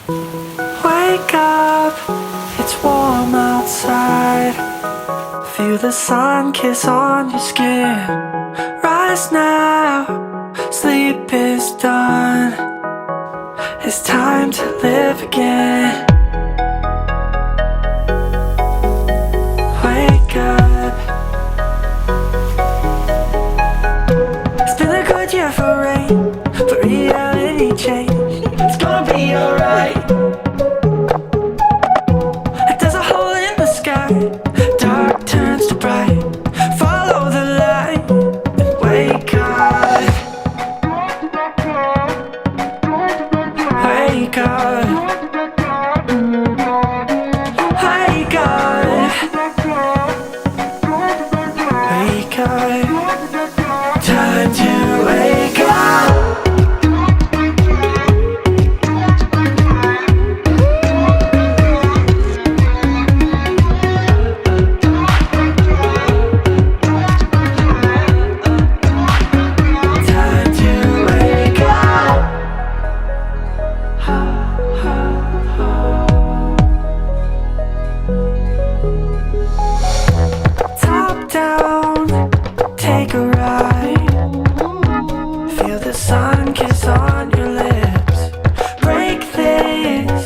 Wake up, it's warm outside. Feel the sun kiss on your skin. Rise now, sleep is done. It's time to live again. Wake up. It's been a good year for rain, for reality change. It's gonna be alright. Like there's a hole in the sky, dark turns to bright. Follow the light and wake up. Wake up. Wake up. Wake up. Time to wake up. Time to wake up. Top down, take a ride. Feel the sun kiss on your lips. Break this